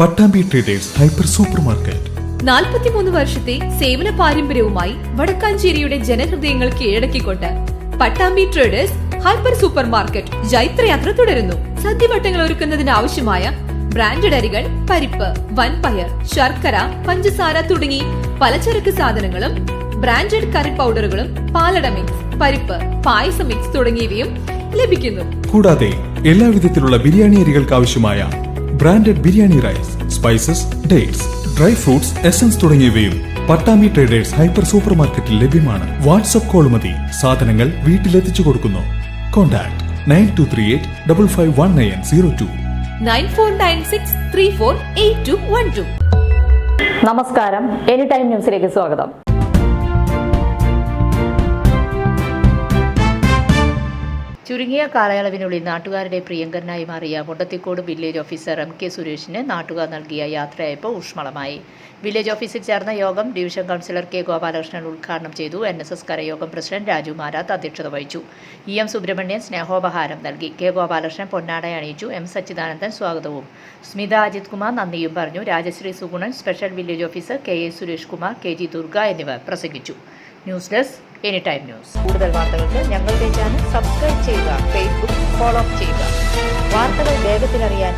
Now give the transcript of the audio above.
Pattambi traders hyper super market 43 വർഷത്തെ സേവന പാരമ്പര്യവുമായി വടക്കാഞ്ചേരിയുടെ ജനഹൃദയങ്ങൾ കീഴടക്കിക്കൊണ്ട് Pattambi traders hyper super market ജൈത്രയാത്ര തുടരുന്നു. സദ്യവട്ടങ്ങൾ ഒരുക്കുന്നതിന് ആവശ്യമായ ബ്രാൻഡഡ് അരികൾ, പരിപ്പ്, വൻപയർ, ശർക്കര, പഞ്ചസാര തുടങ്ങി പലചരക്ക് സാധനങ്ങളും ബ്രാൻഡഡ് കറി പൗഡറുകളും പാലട മിക്സ്, പരിപ്പ്, പായസ മിക്സ് തുടങ്ങിയവയും ലഭിക്കുന്നു. കൂടാതെ എല്ലാവിധത്തിലുള്ള ബിരിയാണി അരികൾക്ക് ആവശ്യമായ branded biryani rice, spices, dates, dry fruits, essence തുടങ്ങിയവയും പട്ടാമ്പി ട്രേഡേഴ്സ് ഹൈപ്പർ സൂപ്പർ മാർക്കറ്റിൽ ലഭ്യമാണ്. വാട്സ്ആപ്പ് കോൾ മതി സാധനങ്ങൾ വീട്ടിലെത്തിച്ചു കൊടുക്കുന്നു. കോൺടാക്ട് 9238551902 9496348212. നമസ്കാരം, എനി ടൈം ന്യൂസിലേക്ക് സ്വാഗതം. ചുരുങ്ങിയ കാലയളവിനുള്ളിൽ നാട്ടുകാരുടെ പ്രിയങ്കരനായി മാറിയ മുണ്ടത്തിക്കോട് വില്ലേജ് ഓഫീസർ MK സുരേഷിന് നാട്ടുകാർ നൽകിയ യാത്രയയപ്പ് ഊഷ്മളമായി. വില്ലേജ് ഓഫീസിൽ ചേർന്ന യോഗം ഡിവിഷൻ കൗൺസിലർ K ഗോപാലകൃഷ്ണൻ ഉദ്ഘാടനം ചെയ്തു. NSS കരയോഗം പ്രസിഡന്റ് രാജു മാരാത്ത് അധ്യക്ഷത വഹിച്ചു. EM സുബ്രഹ്മണ്യൻ സ്നേഹോപഹാരം നൽകി. K ഗോപാലകൃഷ്ണൻ പൊന്നാട അണിയിച്ചു. M സച്ചിദാനന്ദൻ സ്വാഗതവും സ്മിത അജിത് കുമാർ നന്ദിയും പറഞ്ഞു. Rajasree Sugunan, special village officer KA Suresh Kumar, KG Durga എന്നിവർ പ്രസംഗിച്ചു. News desk any time news. കൂടുതൽ വാർത്തകൾക്ക് ഞങ്ങളുടെ ചാനൽ സബ്സ്ക്രൈബ് ചെയ്യുക, ഫേസ്ബുക്ക് ഫോളോ ചെയ്യുക. വാർത്തകൾ വേഗത്തിലറിയാൻ